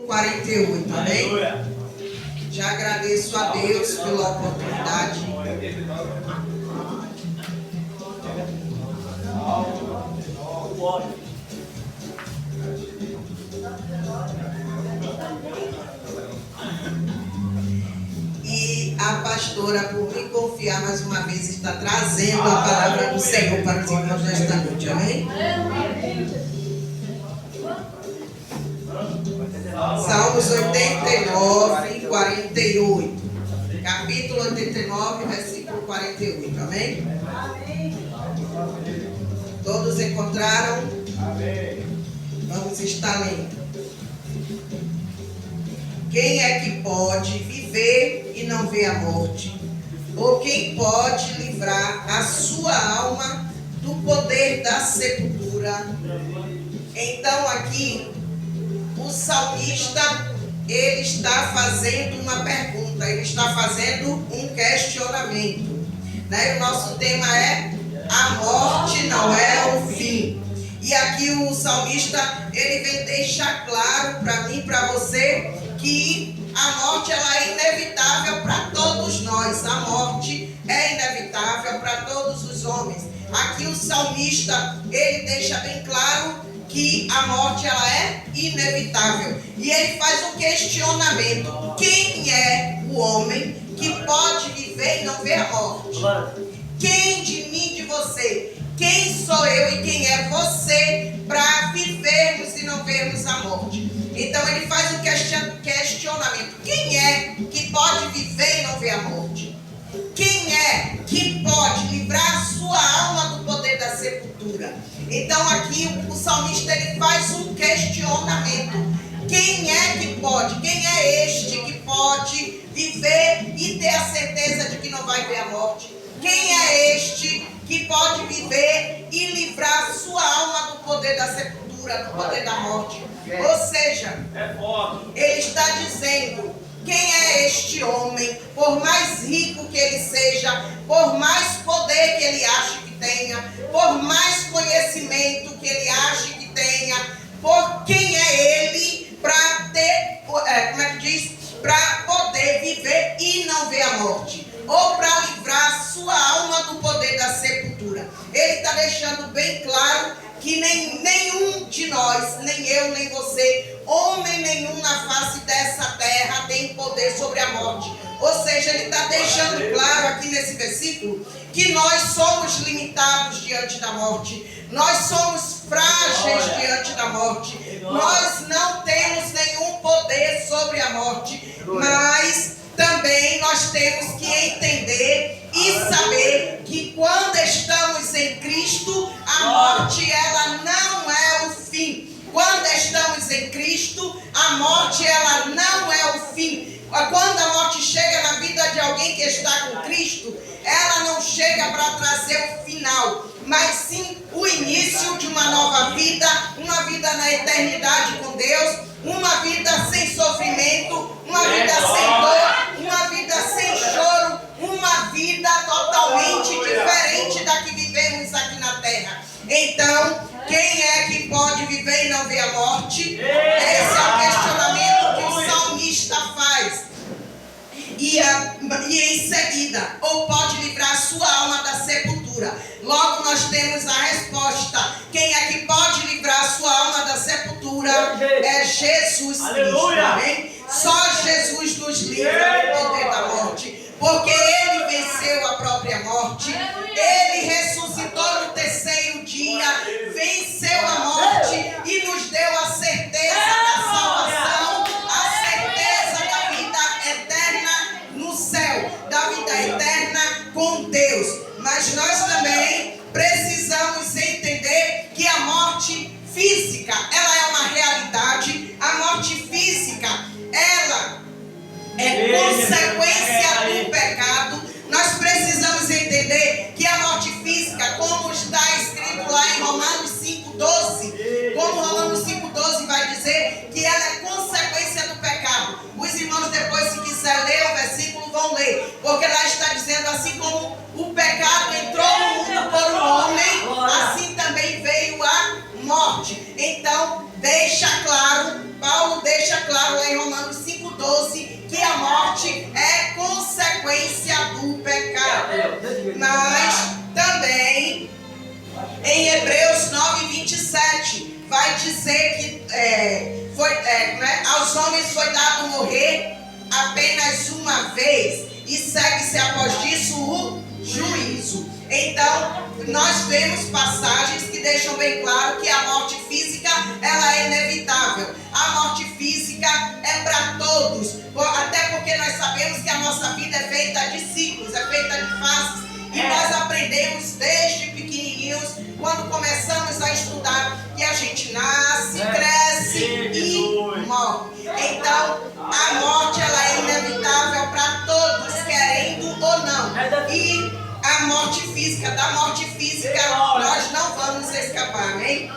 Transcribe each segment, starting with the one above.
48, amém? Já agradeço a Deus pela oportunidade. E a pastora, por me confiar mais uma vez, está trazendo a palavra do Senhor para os irmãos nesta noite, amém? Salmos 89, 48. Capítulo 89, versículo 48, amém? Todos encontraram? Vamos estar lendo. Quem é que pode viver e não ver a morte? Ou quem pode livrar a sua alma do poder da sepultura? Então aqui, o salmista, ele está fazendo uma pergunta, ele está fazendo um questionamento, né? O nosso tema é: a morte não é o fim. E aqui o salmista, ele vem deixar claro para mim, para você, que a morte ela é inevitável para todos nós. A morte é inevitável para todos os homens. Aqui o salmista, ele deixa bem claro que a morte ela é inevitável. E ele faz um questionamento: quem é o homem que pode viver e não ver a morte? Quem de mim, de você? Quem sou eu e quem é você para vivermos e não vermos a morte? Então ele faz um questionamento: quem é que pode viver e não ver a morte? Quem é que pode livrar a sua alma do poder da sepultura? Então aqui o salmista ele faz um questionamento: quem é que pode? Quem é este que pode viver e ter a certeza de que não vai ver a morte? Quem é este que pode viver e livrar a sua alma do poder da sepultura, do poder da morte? Ou seja, ele está dizendo: quem é este homem, por mais rico que ele seja, por mais poder que ele ache que tenha, por mais conhecimento que ele ache que tenha, por quem é ele para ter, para poder viver e não ver a morte, ou para livrar a sua alma do poder da sepultura? Ele está deixando bem claro que nenhum de nós, nem eu, nem você, homem nenhum na face dessa terra tem poder sobre a morte. Ou seja, ele está deixando claro aqui nesse versículo que nós somos limitados diante da morte. Nós somos frágeis diante da morte. Nós não temos nenhum poder sobre a morte. Mas também nós temos que entender e saber que quando estamos em Cristo, a morte ela não é o fim. Quando estamos em Cristo, a morte ela não é o fim. Quando a morte chega na vida de alguém que está com Cristo, ela não chega para trazer o final, mas sim o início de uma nova vida, uma vida na eternidade com Deus, uma vida sem sofrimento, uma vida sem dor, uma vida sem choro, uma vida totalmente diferente da que vivemos aqui na terra. Então, quem é que pode viver e não ver a morte? Esse é o questionamento que o salmista faz. E em seguida, ou pode livrar a sua alma da sepultura. Logo nós temos a resposta: quem é que pode livrar a sua alma da sepultura? É Jesus Cristo, amém? Só Jesus nos livra do poder da morte, porque Ele venceu a própria morte. Ele ressuscitou no terceiro dia, venceu a morte e nos deu a certeza da salvação, a certeza da vida eterna no céu, da vida eterna com Deus. Mas nós também precisamos entender que a morte física, ela é uma realidade. A morte física, ela é consequência do pecado. Nós precisamos entender que a morte 12, que a morte é consequência do pecado. Mas também em Hebreus 9, 27, vai dizer que aos homens foi dado morrer apenas uma vez, e segue-se após disso o juízo. Então, nós vemos passagens que deixam bem claro que a morte física, ela é inevitável. A morte física é para todos, até porque nós sabemos que a nossa vida é feita de ciclos, é feita de fases. E nós aprendemos desde pequenininhos, quando começamos a estudar, que a gente nasce, cresce e morre. Então, a morte, ela é inevitável para todos, querendo ou não. E a morte física, da morte física, nós não vamos escapar, amém?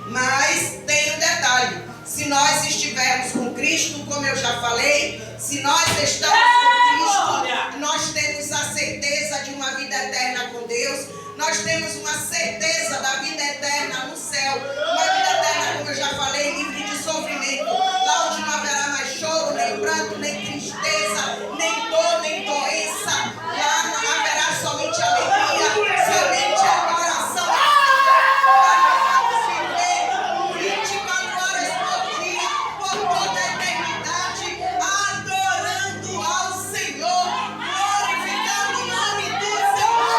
Mas tem um detalhe: se nós estivermos com Cristo, como eu já falei, se nós estamos com Cristo, nós temos a certeza de uma vida eterna com Deus, nós temos uma certeza da vida eterna no céu, uma vida eterna, como eu já falei, livre de sofrimento, lá onde não haverá mais choro, nem pranto, nem tristeza, nem dor, nem doença, lá não haverá somente alegria, somente adoração. Nós vamos viver 24 horas por dia, por toda a eternidade, adorando ao Senhor, glorificando o nome do Senhor.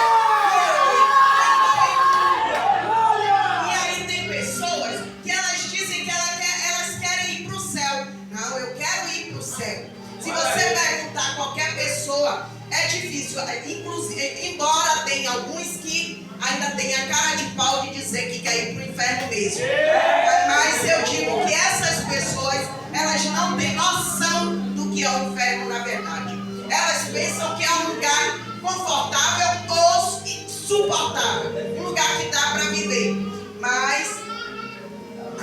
E aí tem pessoas que elas dizem que elas querem ir para o céu. Não, eu quero ir para o céu. Se você perguntar a qualquer pessoa, é difícil. Inclusive, embora tenha alguns que ainda têm a cara de pau de dizer que quer ir para o inferno mesmo. Mas eu digo que essas pessoas, elas não têm noção do que é o inferno na verdade. Elas pensam que é um lugar confortável ou suportável, um lugar que dá para viver. Mas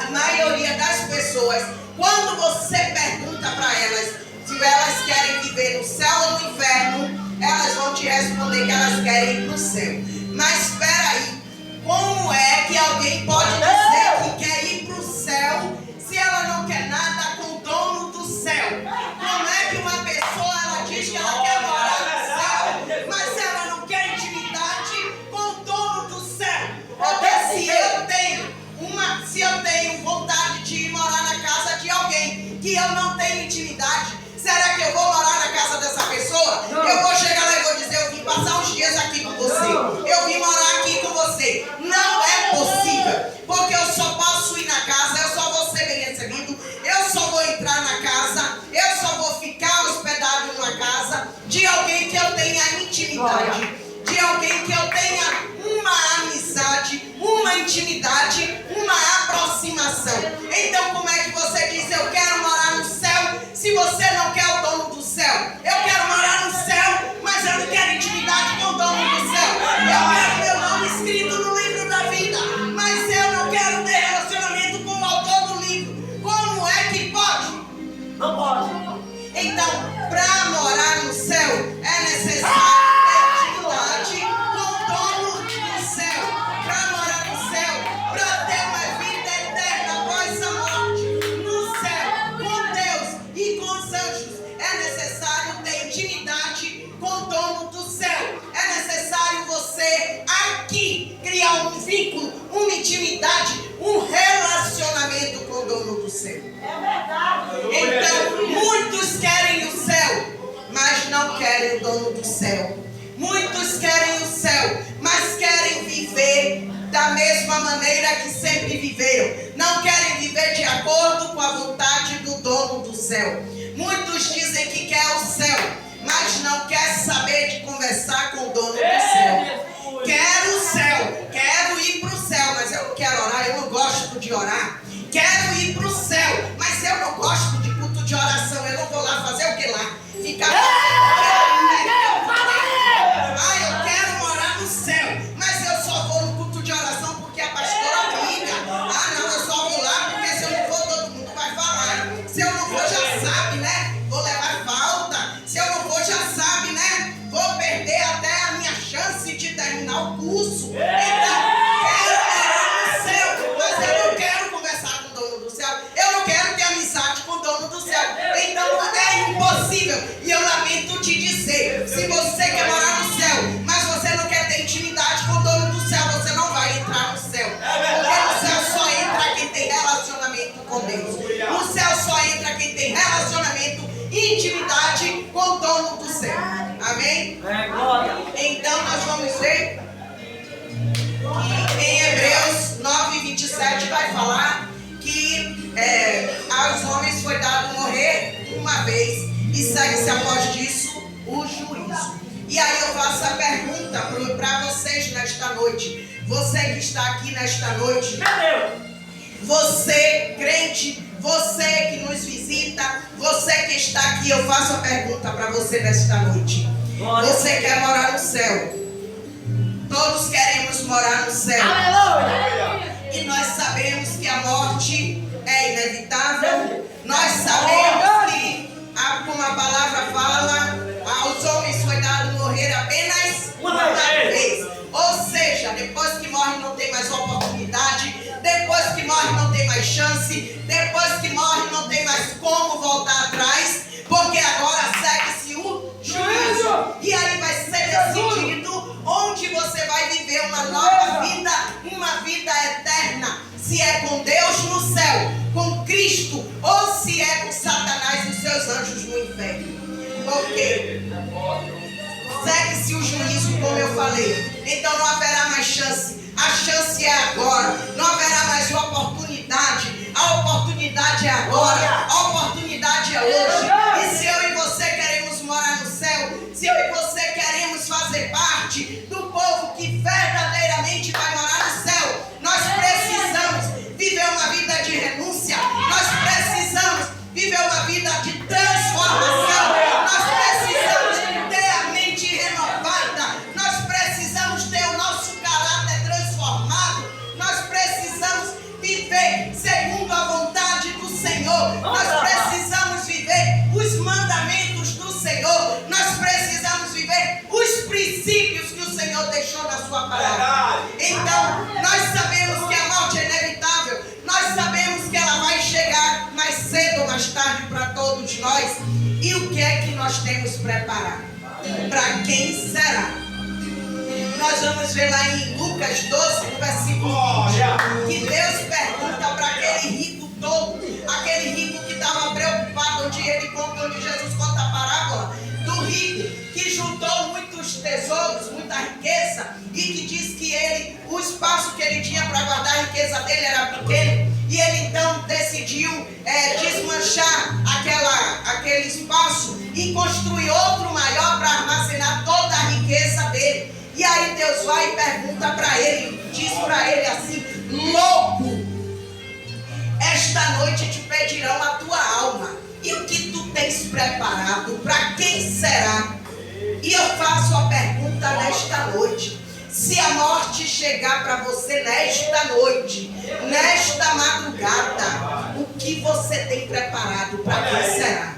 a maioria das pessoas, quando você pergunta para elas se elas querem viver no céu ou no inferno, elas vão te responder que elas querem ir para o céu. Mas espera aí, como é que alguém pode dizer que quer ir para o céu se ela não quer nada com o dono do céu? Como é que uma pessoa, ela diz que ela quer morar no céu, mas ela não quer intimidade com o dono do céu? Porque se eu tenho vontade de ir morar na casa de alguém que eu não tenho intimidade, será que eu vou morar na casa dessa pessoa? Não. Eu vou chegar lá e vou dizer: eu vim passar uns dias aqui com você. Não. Eu vim morar aqui com você. Não é possível. Porque eu só posso ir na casa, eu só vou ser bem recebido, eu só vou entrar na casa, eu só vou ficar hospedado numa casa de alguém que eu tenha intimidade, de alguém que eu tenha uma amizade, uma intimidade, uma aproximação. Então, como é que você diz: eu quero morar no céu, se você não quer o dono do céu? Eu quero morar no céu, mas eu não quero intimidade com o dono do céu. Eu quero meu nome escrito no livro da vida, mas eu não quero ter relacionamento com o autor do livro. Como é que pode? Não pode. Então, para morar no céu, é necessário criar um vínculo, uma intimidade, um relacionamento com o dono do céu. É verdade. Então, muitos querem o céu, mas não querem o dono do céu. Muitos querem o céu, mas querem viver da mesma maneira que sempre viveram. Não querem viver de acordo com a vontade do dono do céu. Muitos dizem que quer o céu, mas não quer saber de conversar com o dono do céu. Quero o céu, quero ir para o céu, mas eu não quero orar, eu não gosto de orar. Quero ir para o céu, mas eu não gosto de culto de oração, eu não vou lá fazer o que lá? Ficar... eu quero morar no céu, mas eu só vou no culto de oração porque a pastora liga. Não, eu só vou lá porque se eu não for todo mundo vai falar. Se eu não for já sabe, né? Vou levar falta. Se eu não for já sabe, né? Vou perder até a minha chance de terminar o curso. Então, quero morar no céu, mas eu não quero conversar com o dono do céu. Eu não quero ter amizade com o dono do céu. Então, tem relacionamento, intimidade com o dono do céu. Amém? Então nós vamos ver que em Hebreus 9:27 vai falar que aos homens foi dado morrer uma vez e segue-se após disso o juízo. E aí eu faço a pergunta para vocês nesta noite. Você que está aqui nesta noite, você crente, você que nos visita, você que está aqui, eu faço a pergunta para você nesta noite. Você quer morar no céu? Todos queremos morar no céu. E nós sabemos que a morte é inevitável. Nós sabemos que, como a palavra fala, aos homens foi dado morrer apenas uma vez. Ou seja, depois que morre não tem mais oportunidade, depois que morre não tem mais chance, depois que morre não tem mais como voltar atrás, porque agora segue-se o juízo. E aí vai ser decidido onde você vai viver uma nova vida, uma vida eterna. Se é com Deus no céu, com Cristo, ou se é com Satanás e os seus anjos no inferno. Porque segue-se o juízo, como eu falei. Então não haverá mais chance. A chance é agora. Não haverá mais oportunidade. A oportunidade é agora. A oportunidade é hoje. E se eu e você queremos morar no céu, se eu e você queremos fazer parte do povo que verdadeiramente vai morar no céu, nós precisamos viver uma vida de renúncia. Nós precisamos viver uma vida de transformação. Nós precisamos ter a mente renovada. Nós precisamos ter o nosso caráter transformado. Nós precisamos viver segundo a vontade do Senhor. Nós precisamos viver os mandamentos do Senhor. Nós precisamos viver os princípios que o Senhor deixou na sua palavra. Então, nós sabemos que a morte é inevitável. Nós sabemos que ela vai chegar mais cedo ou mais tarde para todos nós. E o que é que nós temos preparado? Para quem será? Nós vamos ver lá em Lucas 12, no versículo 20, que Deus pergunta para aquele rico todo, aquele rico que estava preocupado, onde Jesus conta a parábola do rico que juntou muitos tesouros, muita riqueza, e que diz que o espaço que ele tinha para guardar a riqueza dele era pequeno, e ele então decidiu desmanchar aquele espaço e construir outro maior para armazenar toda a riqueza dele. E aí Deus vai e pergunta para ele, diz para ele assim: louco, esta noite te pedirão a tua alma. E o que tu tens preparado? Para quem será? E eu faço a pergunta nesta noite: se a morte chegar para você nesta noite, nesta madrugada, o que você tem preparado? Para quem será?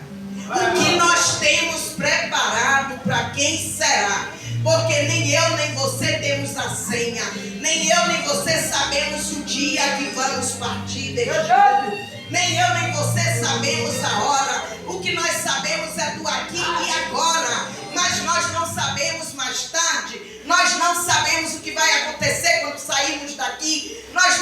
O que nós temos preparado? Para quem será? Porque nem eu nem você temos a senha, nem eu nem você sabemos o dia que vamos partir deste mundo, nem eu nem você sabemos a hora. O que nós sabemos é do aqui e agora, mas nós não sabemos mais tarde. Nós não sabemos o que vai acontecer quando sairmos daqui. Nós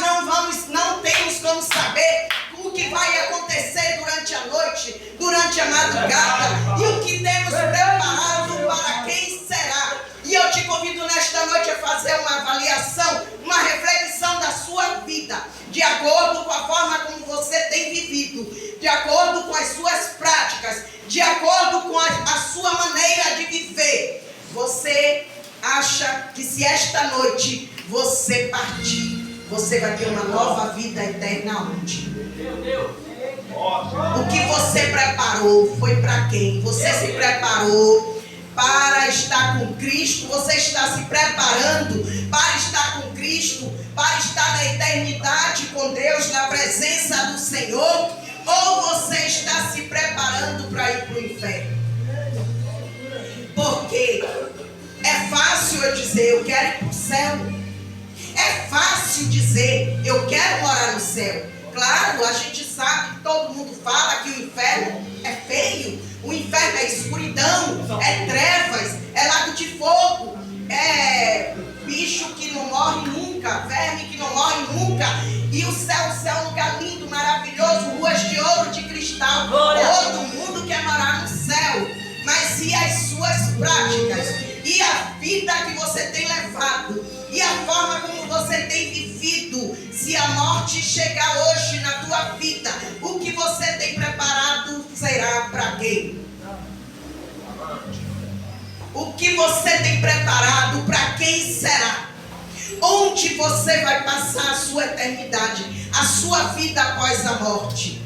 não temos como saber o que vai acontecer durante a noite, durante a madrugada, e o que temos preparado para quem será. E eu te convido nesta noite a fazer uma avaliação, uma reflexão da sua vida, de acordo com a forma como você tem vivido, de acordo com as suas práticas, de acordo com a sua maneira de viver. Você acha que se esta noite você partir, você vai ter uma nova vida eterna onde? O que você preparou foi para quem? Você se preparou para estar com Cristo? Você está se preparando para estar com Cristo, para estar na eternidade com Deus, na presença do Senhor? Ou você está se preparando para ir para o inferno? Porque é fácil eu dizer, eu quero ir para o céu. É fácil dizer, eu quero morar no céu. Claro, a gente sabe, todo mundo fala que o inferno é feio. O inferno é escuridão, é trevas, é lago de fogo, é bicho que não morre nunca, verme que não morre nunca. E o céu é um lugar lindo, maravilhoso, ruas de ouro, de cristal. práticas e a vida que você tem levado e a forma como você tem vivido, se a morte chegar hoje na tua vida, o que você tem preparado será para quem? O que você tem preparado para quem será? Onde você vai passar a sua eternidade, a sua vida após a morte?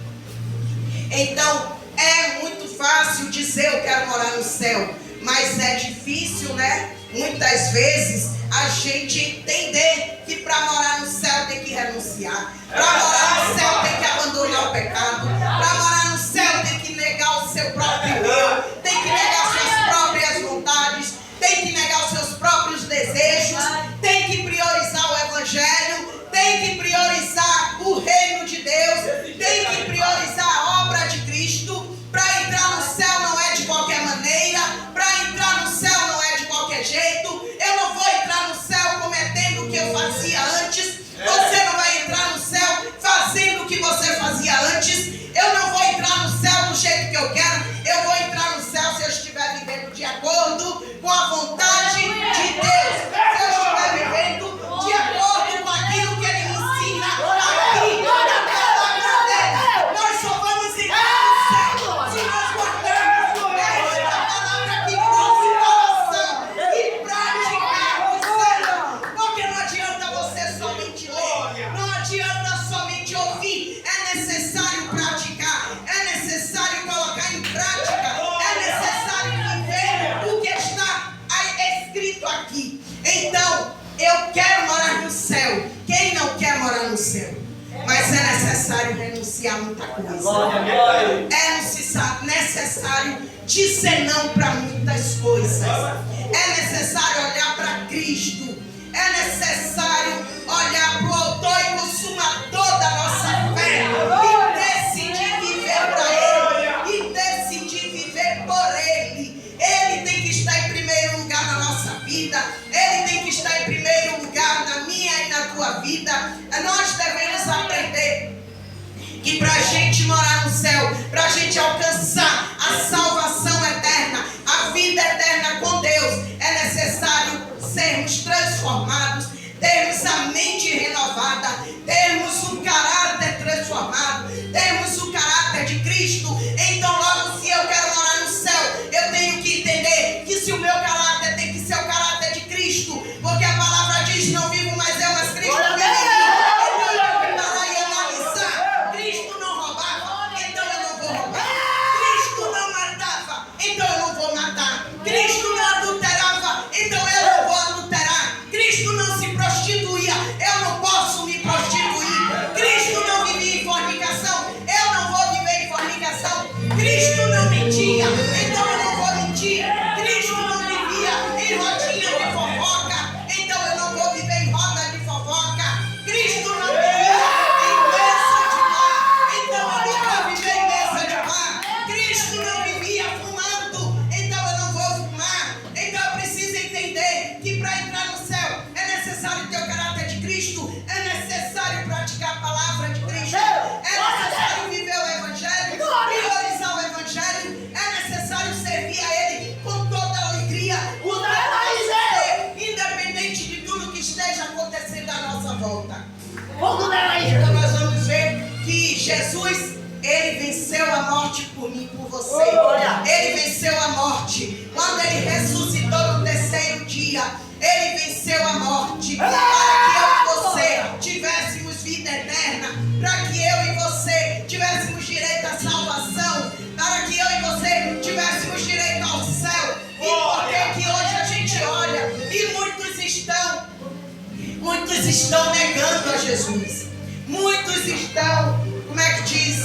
Então, é muito fácil dizer eu quero morar no céu, mas é difícil, né? Muitas vezes a gente entender que para morar no céu tem que renunciar, para morar no céu tem que abandonar o pecado, para morar no céu tem que negar o seu próprio eu, tem que negar suas próprias vontades, tem que negar os seus próprios desejos, tem que priorizar o evangelho, tem que priorizar o reino de Deus, tem que priorizar a obra de Cristo. Para entrar no céu não é de qualquer maneira, para entrar no céu não é de qualquer jeito. Eu não vou entrar no céu cometendo o que eu fazia antes, você não vai entrar no céu fazendo o que você fazia antes. Eu não vou entrar no céu do jeito que eu quero, eu vou entrar no céu se eu estiver vivendo de acordo com a vontade de Deus, se eu estiver vivendo de acordo com aquilo que Ele me ensina aqui na palavra dele. Nós só vamos entrar no céu se nós guardarmos esta palavra aqui no nosso coração e praticarmos ela, porque não adianta você somente ler, não adianta somente ouvir, é necessário praticar, é necessário colocar em prática, é necessário viver o que está escrito aqui. Então, eu quero morar no céu. Quem não quer morar no céu? Mas é necessário renunciar a muita coisa. É necessário dizer não para muitas coisas. É necessário olhar para Cristo. É necessário olhar para o autor e consumador da nossa fé e decidir viver para Ele e decidir viver por Ele. Ele tem que estar em primeiro lugar na nossa vida. Ele tem que estar em primeiro lugar na minha e na tua vida. Nós devemos aprender que para a gente morar no céu, para a gente alcançar a salvação eterna, a vida eterna com Deus, é necessário sermos transformados, termos a mente renovada, termos um caráter transformado, termos o caráter de Cristo. Então, logo, se eu quero morar no céu, eu tenho que entender que se o meu caráter tem que ser o caráter de Cristo, porque a palavra diz: não vivo mais eu, mas Cristo vive em mim. Então eu tenho que parar e analisar. Cristo não roubava, então eu não vou roubar. Cristo não matava, então eu não vou matar. Cristo não adulterava, então eu não vou adulterar. Cristo não se prostituía, eu não posso me prostituir. Cristo não vivia em fornicação, eu não vou viver em fornicação. Cristo não mentia, então eu não vou mentir. Cristo não vivia em rodinha de fofoca, então eu não vou viver em roda de fofoca. Cristo não vivia em mesa de bar, então eu não vou viver em mesa de bar. Cristo não vivia fumando, então eu não vou fumar. Então eu preciso entender que para entrar no céu é necessário ter o caráter de Cristo, é necessário praticar a palavra de Cristo, é necessário viver o Evangelho, priorizar o Evangelho, é necessário servir a Ele com toda a alegria, com toda a alegria, independente de tudo que esteja acontecendo à nossa volta. Então nós vamos ver que Jesus, Ele venceu a morte por mim, por você. Ele venceu a morte. Quando Ele ressuscitou no terceiro dia, Ele venceu a morte para que eu e você tivéssemos vida eterna, para que eu e você tivéssemos direito à salvação, para que eu e você tivéssemos direito ao céu. E por que que hoje a gente olha e muitos estão negando a Jesus? Muitos estão, como é que diz,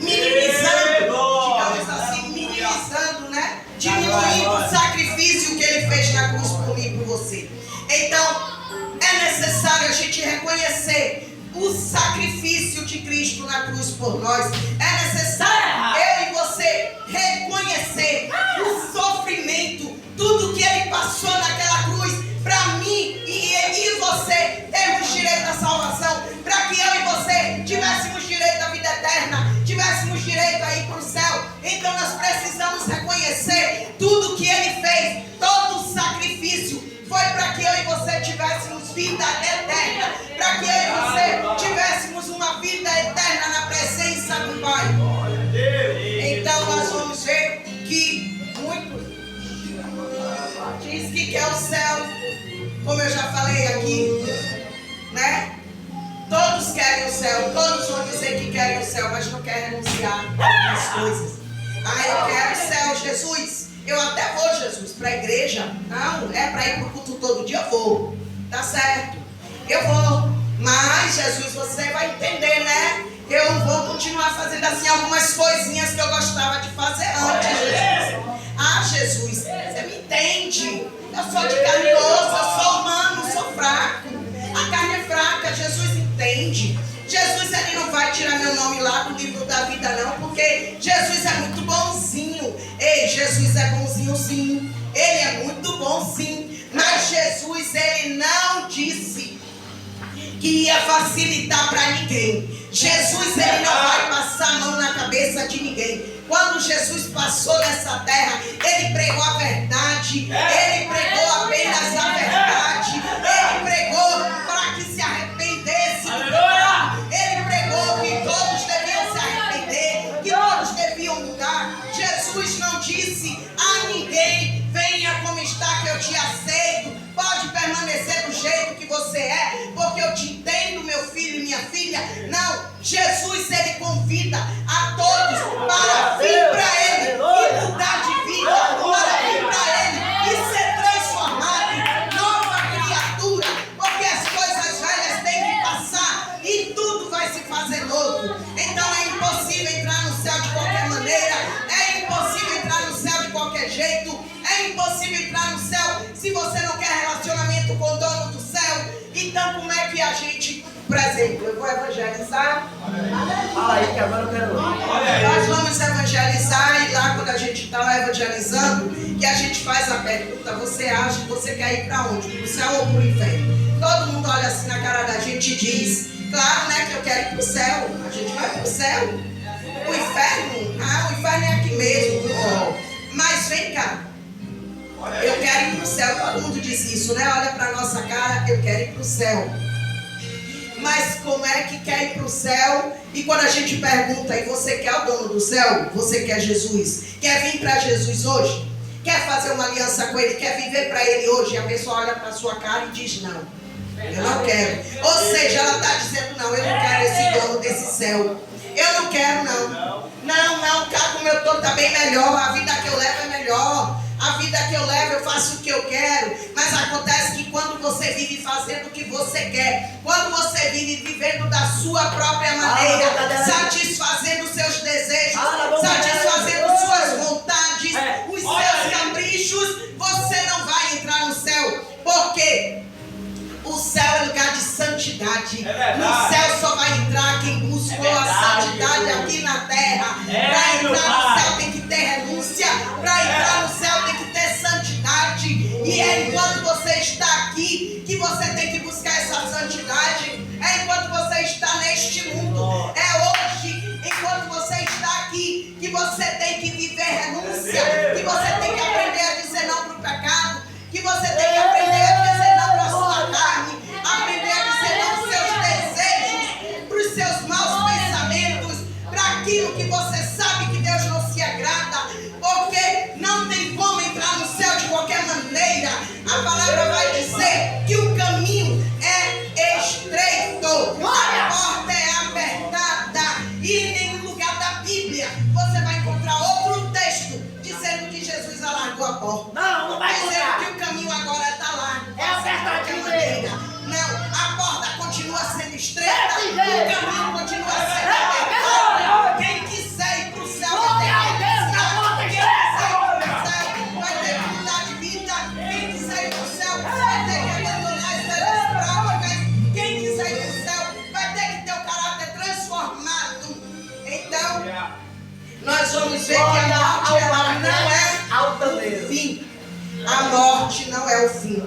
minimizando, digamos assim, minimizando, né? Diminuindo o sacrifício que Ele fez na cruz por mim e por você. Então, é necessário a gente reconhecer o sacrifício de Cristo na cruz por nós. É necessário eu e você reconhecer o sofrimento, tudo que Ele passou naquela cruz, para mim e você termos direito à salvação, para que eu e você tivéssemos direito à vida eterna, tivéssemos direito a ir para o céu. Então nós precisamos precisamos reconhecer tudo que Ele fez, todo o sacrifício. Foi para que eu e você tivéssemos vida eterna, para que eu e você tivéssemos uma vida eterna na presença do Pai. Então nós vamos ver que muitos diz que quer o céu, como eu já falei aqui, né? Todos querem o céu, todos vão dizer que querem o céu, mas não querem renunciar às coisas. Eu quero o céu, Jesus. Eu até vou, Jesus, para a igreja. Não, é para ir para o culto todo dia, eu vou. Tá certo, eu vou. Mas, Jesus, você vai entender, né? Eu vou continuar fazendo assim algumas coisinhas que eu gostava de fazer antes, Jesus. Jesus, você me entende? Eu sou de carne e osso, eu sou humano, sou fraco. A carne é fraca, Jesus entende. Jesus, ele não vai tirar meu nome lá do livro da vida, não, porque Jesus é muito bonzinho. Ei, Jesus é bonzinho, sim. Ele é muito bom, sim. Mas Jesus, ele não disse que ia facilitar para ninguém. Jesus, ele não vai passar a mão na cabeça de ninguém. Quando Jesus passou nessa terra, ele pregou a verdade. Ele pregou apenas a verdade. Ele pregou para que se arrependesse do pecado. Ele pregou que todos deviam se arrepender, que todos deviam mudar. Jesus não disse a ninguém: venha como está que eu te aceito. Pode permanecer do jeito que você é, porque eu te entendo, meu filho e minha filha. Não, Jesus, ele convida a todos para vir para ele e mudar de vida, para vir para ele e ser transformado, nova criatura, porque as coisas velhas têm que passar e tudo vai se fazer novo. Então é impossível entrar no céu de qualquer maneira, é impossível entrar no céu de qualquer jeito, é impossível entrar no céu se você não quer relacionamento com o dono do céu. Então como é que a gente, por exemplo, eu vou evangelizar. Fala aí que agora eu quero. Nós vamos evangelizar e lá quando a gente está lá evangelizando, que a gente faz a pergunta: você acha que você quer ir para onde? Para o céu ou para o inferno? Todo mundo olha assim na cara da gente e diz: claro, né, que eu quero ir para o céu. A gente vai para o céu. O inferno? Ah, o inferno é aqui mesmo. Mas vem cá, eu quero ir para o céu. Todo mundo diz isso, né? Olha para a nossa cara: eu quero ir para o céu. Mas como é que quer ir para o céu? E quando a gente pergunta: e você quer o dono do céu? Você quer Jesus? Quer vir para Jesus hoje? Quer fazer uma aliança com ele? Quer viver para ele hoje? E a pessoa olha para a sua cara e diz: não, eu não quero. Ou seja, ela está dizendo: não, eu não quero esse dono desse céu. Eu não quero, não. Não, o carro como eu estou está bem melhor. A vida que eu levo é melhor. A vida que eu levo, eu faço o que eu quero. Mas acontece que quando você vive fazendo o que você quer, quando você vive vivendo da sua própria maneira, satisfazendo seus desejos, satisfazendo suas vontades, os seus caprichos, você não vai entrar no céu. Porque o céu é lugar de santidade. No céu só vai entrar quem buscou a santidade aqui na terra. Para entrar no céu tem que ter renúncia. Para entrar no céu tem que ter santidade. E é enquanto você está aqui que você tem que buscar essa santidade. É enquanto você está neste mundo. É hoje, enquanto você está aqui, que você tem que viver renúncia. Que você tem que aprender a dizer não para o pecado. Que você tem que aprender a dizer não para a sua carne. Aprender a dizer não para os seus desejos, para os seus maus pensamentos, para aquilo que você sabe que Deus não se agrada. Porque não tem como entrar no céu de qualquer maneira. A palavra vai dizer que o caminho é estreito, a porta é apertada. E em nenhum lugar da Bíblia você vai encontrar outro texto dizendo que Jesus alargou a porta. Não vai dizendo encontrar. que o caminho agora está lá. É apertadinho mesmo. Não, a porta continua sendo estreita, o caminho continua sendo apertado. Quem quiser ir para o céu vai ter que vai ter que mudar de vida. Quem quiser ir para o céu vai ter que abandonar as velhas práticas. Quem quiser ir para o céu vai ter que ter o caráter transformado. Então, nós vamos ver que a morte ela não é o fim. A morte não é o fim.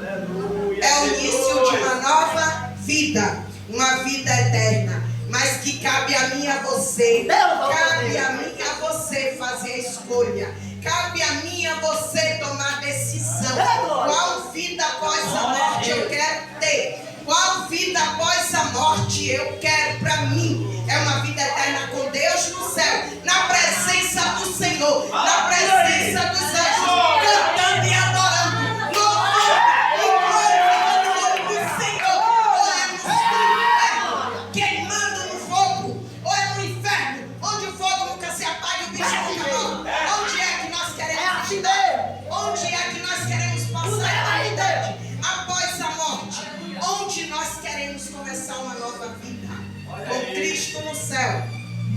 É o início de uma nova vida. Uma vida eterna. Mas que cabe a mim e a você. Cabe a mim e a você fazer a escolha. Cabe a mim e a você tomar decisão. Qual vida após a morte eu quero ter? Qual vida após a morte eu quero para mim? É uma vida eterna com Deus no céu, na presença do Senhor, na presença dos anjos, cantando e adorando, louvando e glorificando o nome do Senhor. Ou é no inferno, queimando no fogo, ou é no inferno, onde o fogo nunca se apaga e o bicho nunca morre. Onde é que nós queremos viver? Onde é que nós queremos passar a eternidade após a morte? Onde nós queremos começar uma nova vida? Com Cristo no céu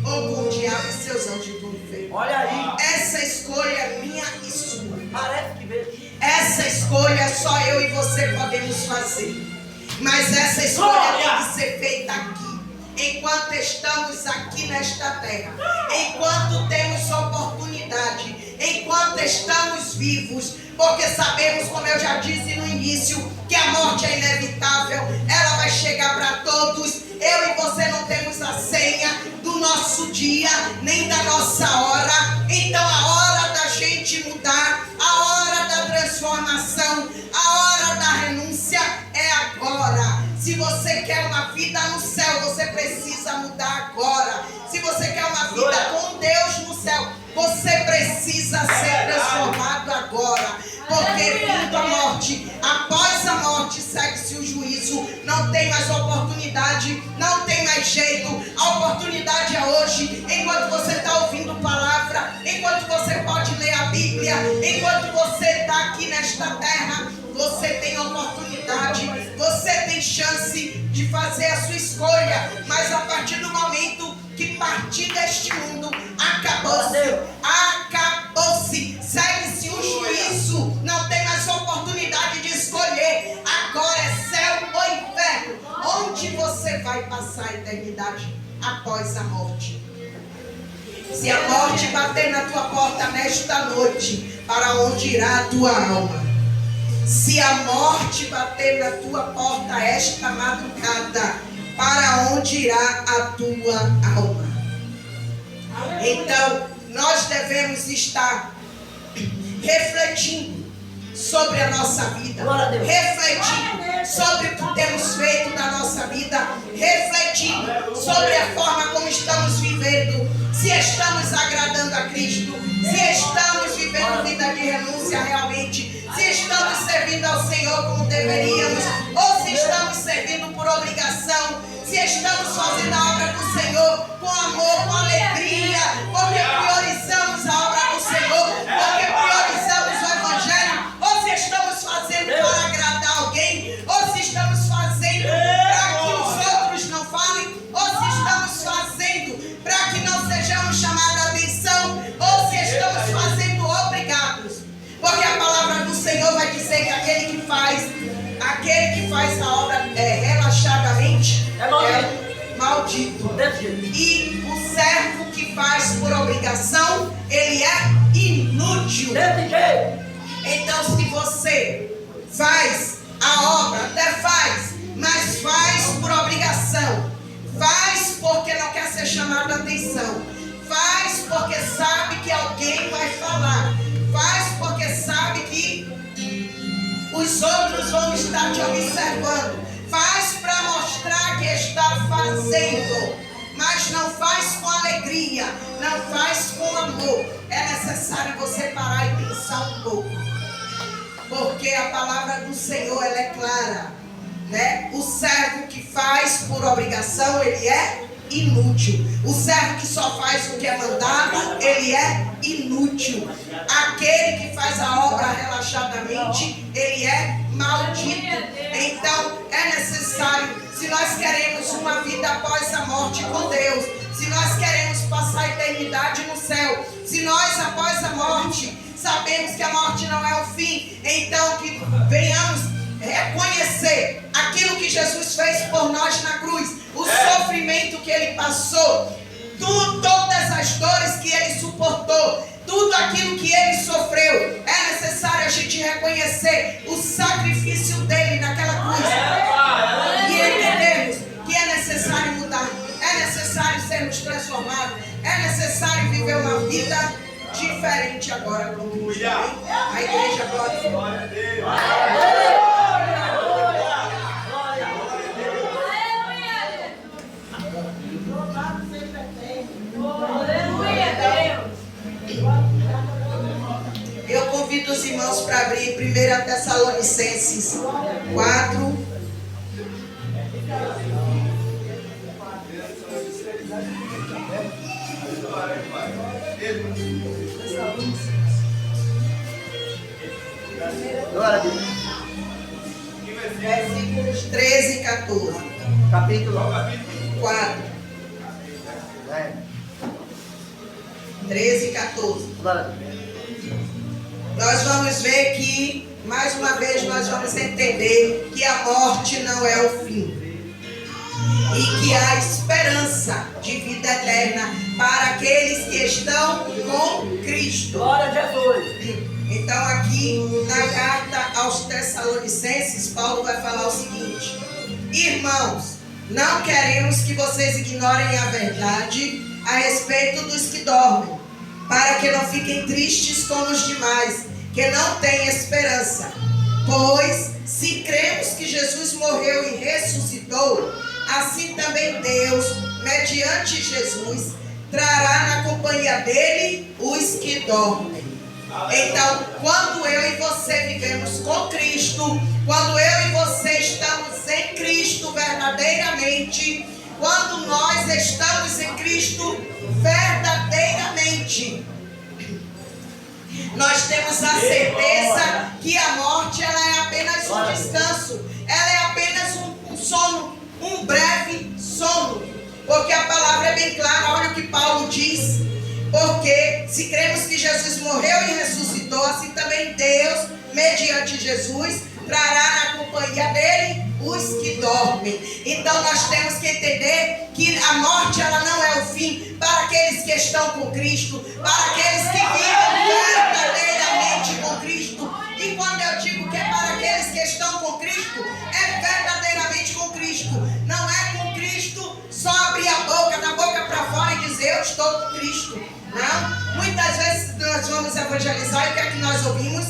ou com o diabo e seus anjos do inferno? Olha aí. Essa escolha é minha e sua. Parece que veio. Essa escolha só eu e você podemos fazer. Mas essa escolha tem que ser feita aqui. Enquanto estamos aqui nesta terra, enquanto temos oportunidade, enquanto estamos vivos, porque sabemos, como eu já disse no início, que a morte é inevitável, ela vai chegar para todos. Eu e você não temos a senha do nosso dia, nem da nossa hora. Então a hora da gente mudar, a hora da transformação, a hora da renúncia é agora. Se você quer uma vida no céu, você precisa mudar agora. Se você quer uma vida com Deus no céu, você precisa ser transformado agora. Porque vindo a morte, após a morte segue-se o juízo. Não tem mais oportunidade, não tem mais jeito. A oportunidade é hoje. Enquanto você está ouvindo palavra, enquanto você pode ler a Bíblia, enquanto você está aqui nesta terra, você tem oportunidade, você tem chance de fazer a sua escolha. Mas a partir do momento que partir deste mundo, acabou-se. Acabou-se. Segue-se o juízo. Não tem mais oportunidade de escolher. Agora é céu ou inferno. Onde você vai passar a eternidade após a morte? Se a morte bater na tua porta nesta noite, para onde irá a tua alma? Se a morte bater na tua porta esta madrugada, para onde irá a tua alma? Então, nós devemos estar refletindo sobre a nossa vida, refletindo sobre o que temos feito na nossa vida, refletindo sobre a forma como estamos vivendo, se estamos agradando a Cristo, se estamos vivendo vida de renúncia realmente, se estamos servindo ao Senhor como deveríamos, ou se estamos servindo por obrigação, se estamos fazendo a obra do Senhor com amor, com alegria, porque priorizamos a obra do Senhor, porque priorizamos o Evangelho, ou se estamos fazendo para agradar alguém, ou se estamos fazendo para que os outros não falem, ou se estamos fazendo para que não sejamos chamados a atenção, ou se estamos fazendo obrigados. Porque a palavra do Senhor vai dizer que aquele que faz a obra relaxadamente é maldito. E o servo que faz por obrigação, ele é inútil. Então, se você faz a obra, até faz, mas faz por obrigação, faz porque não quer ser chamado a atenção, faz porque sabe que alguém vai falar, faz porque sabe que os outros vão estar te observando, faz para mostrar que está fazendo, mas não faz com alegria, não faz com amor. É necessário você parar e pensar um pouco, porque a palavra do Senhor ela é clara, né? O servo que faz por obrigação, ele é inútil. O servo que só faz o que é mandado, ele é inútil. Aquele que faz a obra relaxadamente, ele é maldito. Então é necessário, se nós queremos uma vida após a morte com Deus, se nós queremos passar a eternidade no céu, se nós após a morte sabemos que a morte não é o fim, então que venhamos reconhecer aquilo que Jesus fez por nós na cruz, o sofrimento que ele passou, todas as dores que ele suportou, tudo aquilo que ele sofreu. É necessário a gente reconhecer o sacrifício dele naquela cruz e entendermos que é necessário mudar, é necessário sermos transformados, é necessário viver uma vida diferente agora com Cristo. A igreja glória. Glória a Deus. Eu convido os irmãos para abrir 1 Tessalonicenses 4. Glória a Deus. Versículos 13 e 14. Capítulo 4, 13 e 14. Glória a Deus. Nós vamos ver que, mais uma vez, nós vamos entender que a morte não é o fim. E que há esperança de vida eterna para aqueles que estão com Cristo. Glória a Jesus. Então aqui na carta aos Tessalonicenses, Paulo vai falar o seguinte: irmãos, não queremos que vocês ignorem a verdade a respeito dos que dormem, para que não fiquem tristes como os demais, que não têm esperança. Pois, se cremos que Jesus morreu e ressuscitou, assim também Deus, mediante Jesus, trará na companhia dele os que dormem. Então, quando eu e você vivemos com Cristo, quando eu e você estamos em Cristo verdadeiramente, quando nós estamos em Cristo verdadeiramente, nós temos a certeza que a morte ela é apenas um descanso, ela é apenas um sono, um breve sono, porque a palavra é bem clara. Olha o que Paulo diz: porque se cremos que Jesus morreu e ressuscitou, assim também Deus, mediante Jesus, trará na companhia dele os que dormem. Então nós temos que entender que a morte ela não é o fim para aqueles que estão com Cristo, para aqueles que vivem verdadeiramente com Cristo. E quando eu digo que é para aqueles que estão com Cristo, é verdadeiramente com Cristo. Não é com Cristo só abrir a boca, da boca para fora e dizer eu estou com Cristo. Não? Muitas vezes nós vamos evangelizar e o que é que nós ouvimos?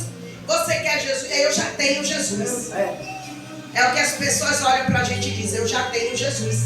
Você quer Jesus? Eu já tenho Jesus. É o que as pessoas olham para a gente e dizem: eu já tenho Jesus.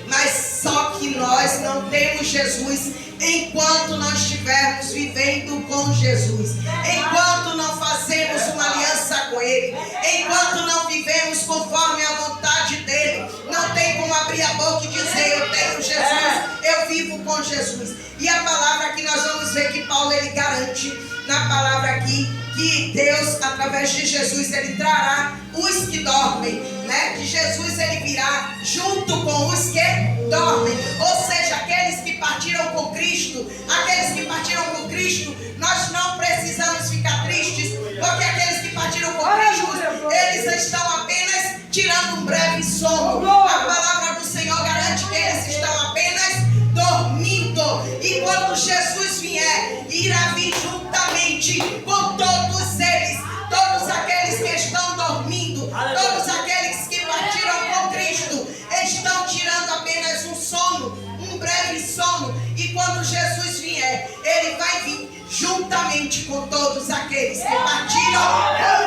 Mas só que nós não temos Jesus enquanto nós estivermos vivendo com Jesus, enquanto não fazemos uma aliança com Ele, enquanto não vivemos conforme a vontade dEle. Não tem como abrir a boca e dizer eu tenho Jesus, eu vivo com Jesus. E a palavra que nós vamos ver que Paulo ele garante na palavra aqui, que Deus através de Jesus ele trará os que dormem, né? Que Jesus ele virá junto com os que dormem, ou seja, aqueles que partiram com Cristo. Aqueles que partiram com Cristo, nós não precisamos ficar tristes, porque aqueles que partiram com Cristo, eles estão apenas tirando um breve sono. A palavra do Senhor garante que eles estão apenas dormindo, e quando Jesus vier, irá vir juntamente com todos eles, todos aqueles que estão dormindo, todos aqueles que partiram com Cristo, estão tirando apenas um sono, um breve sono, e quando Jesus vier, ele vai vir juntamente com todos aqueles que partiram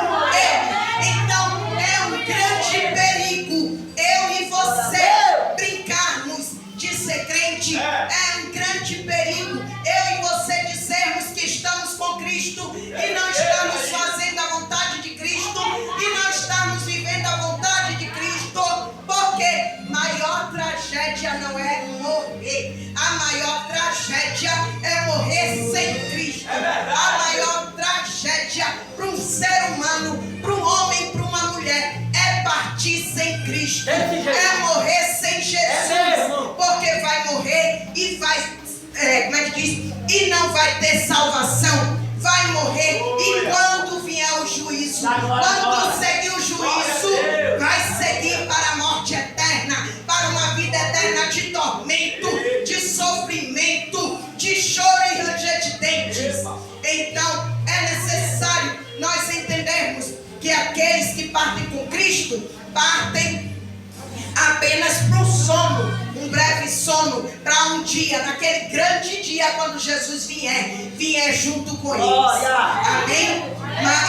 com ele. Então é um grande perigo eu e você brincarmos de ser crente. É um grande perigo eu e você dizermos que estamos com Cristo e não estamos fazendo a vontade de Cristo e não estamos vivendo a vontade de Cristo, porque maior tragédia não é morrer, a maior tragédia é morrer sem Cristo. A maior tragédia para um ser humano, para um homem, para uma mulher, é partir sem Cristo, é morrer sem Jesus, porque vai morrer e vai, como é que diz? E não vai ter salvação, vai morrer, e quando vier o juízo, quando seguir o juízo, vai seguir para a morte eterna, para uma vida eterna de tormento, de sofrimento, de choro e ranger de dentes. Então é necessário nós entendermos que aqueles que partem com Cristo partem apenas para o sono, um breve sono para um dia, naquele grande dia, quando Jesus vier junto com eles. Amém?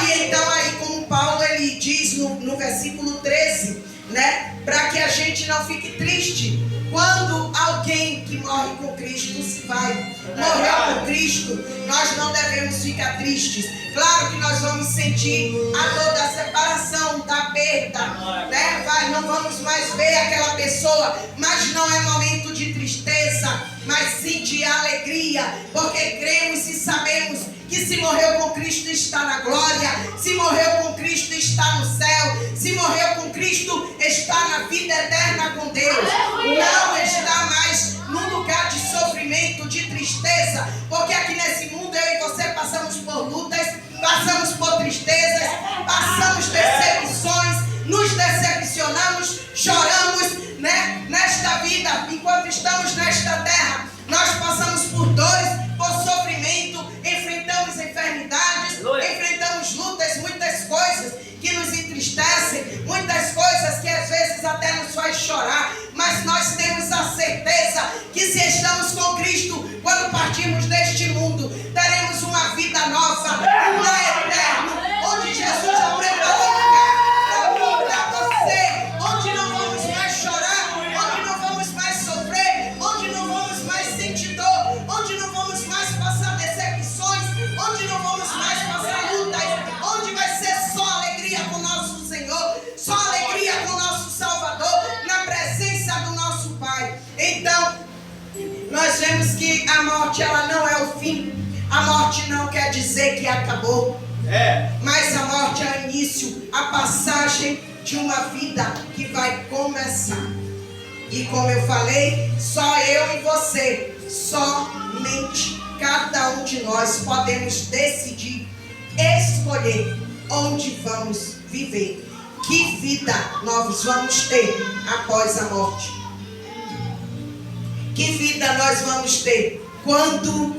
E então aí, como Paulo ele diz no versículo 13, né? Para que a gente não fique triste quando alguém que morre com Cristo se vai. Morreu com Cristo, nós não devemos ficar tristes. Claro que nós vamos sentir a dor da separação, da perda, né? Não vamos mais ver aquela pessoa, mas não é momento de tristeza, mas sim de alegria, porque cremos e sabemos que se morreu com Cristo está na glória, se morreu com Cristo está no céu, se morreu com Cristo está na vida eterna com Deus. Não está mais num lugar de sofrimento, de tristeza, porque aqui nesse mundo eu e você passamos por lutas, passamos por tristezas, passamos decepções, nos decepcionamos, choramos, né? Nesta vida, enquanto estamos nesta terra, nós passamos por dores, por sofrimento, enfrentamos enfermidades, enfrentamos lutas, muitas coisas que nos entristecem, muitas coisas que às vezes até nos faz chorar, mas nós temos a certeza que se estamos com Cristo, quando partirmos deste mundo, teremos uma vida nova, um lar eterno, onde Jesus já preparou lugar para mim, para você, onde não vamos mais chorar, onde não vamos mais sofrer, onde não vamos mais sentir dor, onde não vamos mais passar decepções, onde não vamos mais passar lutas, onde vai ser só alegria com o nosso Senhor, só alegria com o nosso Salvador, na presença do nosso Pai. Então, nós vemos que a morte ela não é o fim. A morte não quer dizer que acabou. Mas a morte é o início, a passagem de uma vida que vai começar. E como eu falei, só eu e você, somente cada um de nós podemos decidir, escolher onde vamos viver. Que vida nós vamos ter após a morte? Que vida nós vamos ter quando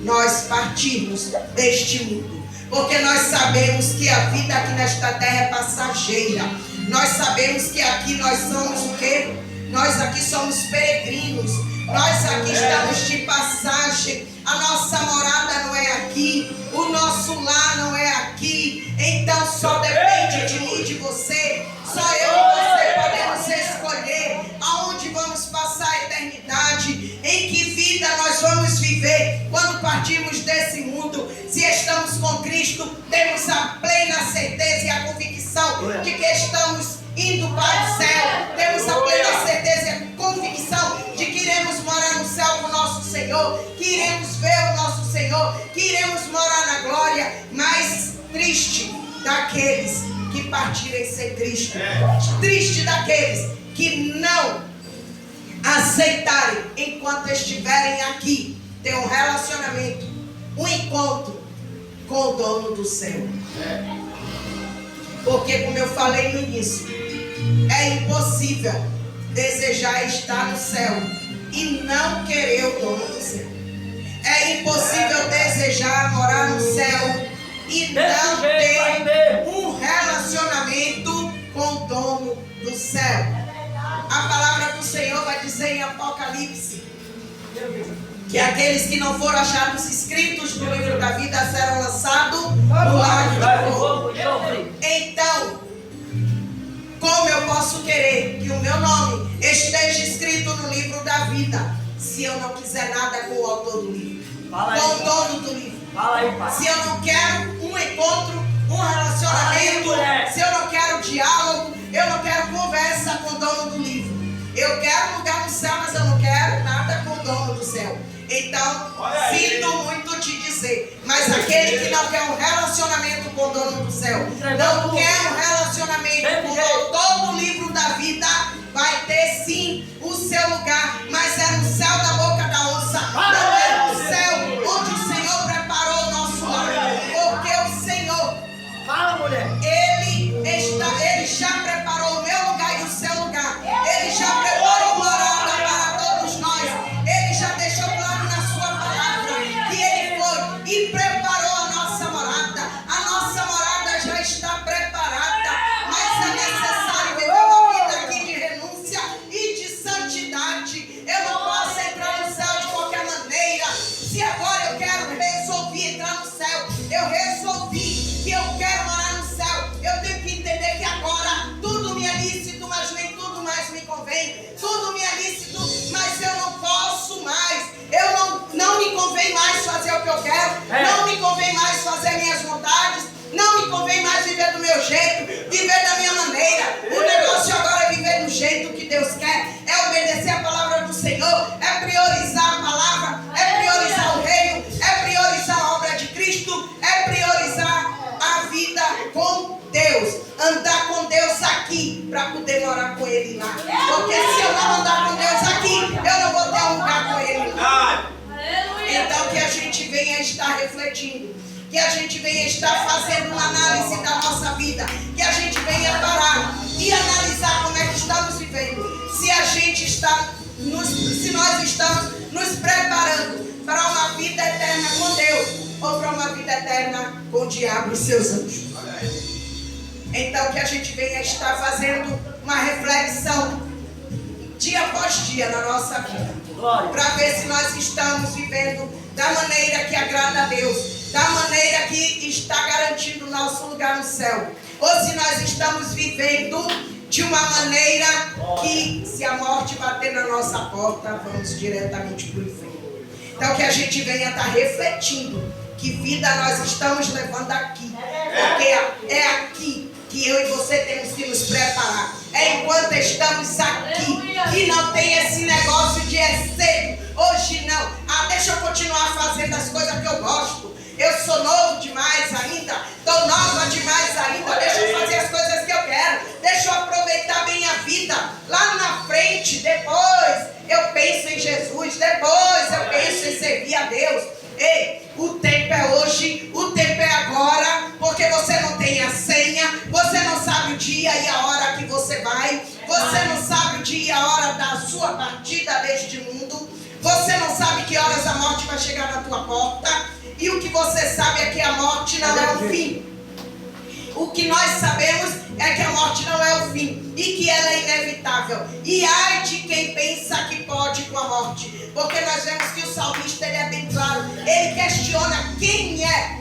nós partirmos deste mundo? Porque nós sabemos que a vida aqui nesta terra é passageira. Nós sabemos que aqui nós somos o quê? Nós aqui somos peregrinos. Nós aqui estamos de passagem. A nossa morada não é aqui. O nosso lar não é aqui. Então só depende de mim e de você. Só eu e você podemos escolher aonde vamos passar a eternidade. Em que vida nós vamos viver quando partirmos desse mundo. Se estamos com Cristo, temos a plena certeza e a convicção de que estamos indo para o céu. Temos a plena certeza e a convicção de que iremos morar no céu com o nosso Senhor, que iremos ver o nosso Senhor, que iremos morar na glória. Mas triste daqueles que partirem sem Cristo, triste daqueles que não aceitarem enquanto estiverem aqui, ter um relacionamento, um encontro com o dono do céu. Porque, como eu falei no início, é impossível desejar estar no céu e não querer o dono do céu. É impossível desejar morar no céu e não ter um relacionamento com o dono do céu. A palavra do Senhor vai dizer em Apocalipse que aqueles que não foram achados escritos no livro da vida serão lançados no lago de fogo. Então, como eu posso querer que o meu nome esteja escrito no livro da vida, se eu não quiser nada com o autor do livro, com o dono do livro? Se eu não quero um encontro, um relacionamento, se eu não quero diálogo, eu não quero conversa com o dono do livro. Eu quero lugar no céu, mas eu não quero nada com o dono do céu. Então, sinto muito te dizer, mas aquele que não quer um relacionamento com o dono do céu, não quer um relacionamento com o autor do livro da vida, vai ter sim o seu lugar, mas é no céu da boca da onça, não é no céu onde o Senhor preparou o nosso lar, porque o Senhor, Ele já preparou o meu lugar e o seu lugar, Ele já preparou morada para todos nós, Ele já deixou claro na sua palavra que Ele foi e preparou a nossa morada já está preparada, mas é necessário viver uma vida aqui de renúncia e de santidade. estar refletindo, que a gente venha estar fazendo uma análise da nossa vida, que a gente venha parar e analisar como é que estamos vivendo, se nós estamos nos preparando para uma vida eterna com Deus ou para uma vida eterna com o diabo e seus anjos. Então que a gente venha estar fazendo uma reflexão dia após dia na nossa vida, para ver se nós estamos vivendo da maneira que agrada a Deus, da maneira que está garantindo o nosso lugar no céu, ou se nós estamos vivendo de uma maneira que, se a morte bater na nossa porta, vamos diretamente para o inferno. Então que a gente venha estar refletindo que vida nós estamos levando aqui, porque é aqui que eu e você temos que nos preparar. É enquanto estamos aqui que não tem esse negócio de cedo. Hoje não. Deixa eu continuar fazendo as coisas que eu gosto. Eu sou novo demais ainda. Estou nova demais ainda. Deixa eu fazer as coisas que eu quero. Deixa eu aproveitar bem a vida. Lá na frente, depois eu penso em Jesus. Depois eu penso em servir a Deus. Ei, o tempo é hoje, o tempo é agora, porque você não tem a senha, você não sabe o dia e a hora que você vai, você não sabe o dia e a hora da sua partida deste mundo, você não sabe que horas a morte vai chegar na tua porta, e o que você sabe é que a morte não é o fim. O que nós sabemos é que a morte não é o fim e que ela é inevitável. E ai de quem pensa que pode com a morte, porque nós vemos que o salmista ele é bem claro. Ele questiona quem é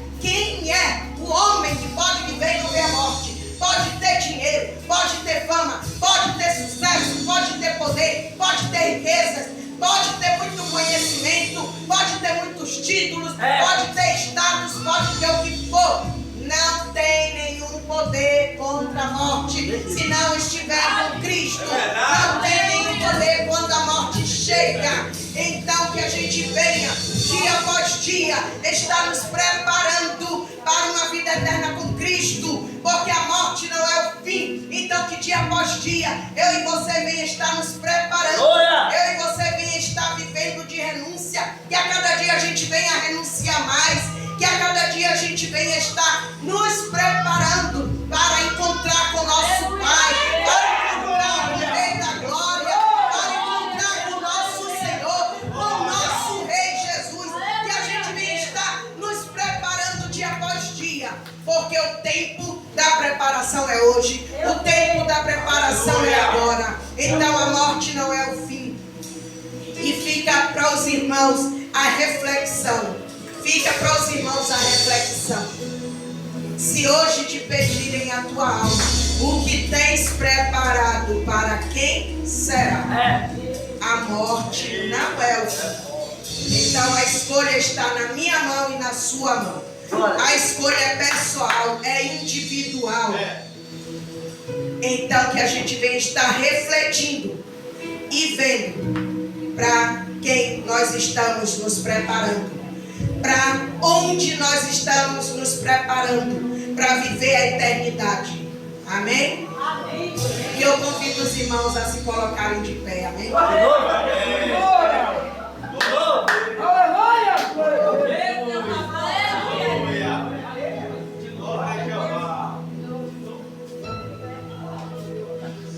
o homem que pode viver e não ver a morte. Pode ter dinheiro, pode ter fama, pode ter sucesso, pode ter poder, pode ter riquezas, pode ter muito conhecimento, pode ter muitos títulos, pode ter status, pode ter o que for. Não tem nenhum poder contra a morte se não estiver com Cristo. Não tem nenhum poder quando a morte chega. Então que a gente venha, dia após dia, estar nos preparando para uma vida eterna com Cristo, porque a morte não é o fim. Então que dia após dia, eu e você venha estar nos preparando. Eu e você venha estar vivendo de renúncia, que a cada dia a gente venha renunciar mais, que a cada dia a gente venha estar nos preparando para encontrar com o nosso Pai, para encontrar com o Rei da Glória, para encontrar com o nosso Senhor, com o nosso Rei Jesus, que a gente venha estar nos preparando dia após dia, porque o tempo da preparação é hoje, o tempo da preparação é agora. Então a morte não é o fim. E fica para os irmãos a reflexão. Fica para os irmãos a reflexão. Se hoje te pedirem a tua alma, o que tens preparado para quem será? A morte não é o fim. Então a escolha está na minha mão e na sua mão. A escolha é pessoal, é individual. Então que a gente venha estar refletindo e vendo para quem nós estamos nos preparando, para onde nós estamos nos preparando para viver a eternidade. Amém? Amém? E eu convido os irmãos a se colocarem de pé. Amém?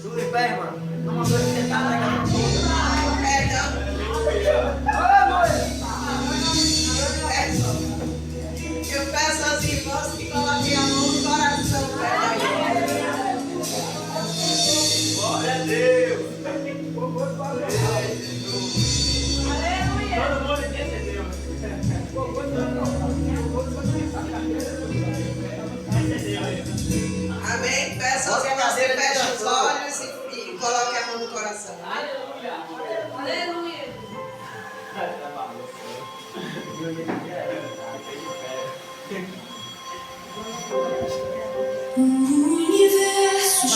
Tudo em pé, irmão. Uma coisa sentada na cama toda. Eu peço aos irmãos que coloquem a mão no coração. Glória a Deus. Todo mundo entendeu. Amém? Peço aos irmãos que fechem os olhos e coloquem a mão no coração. Aleluia. O universo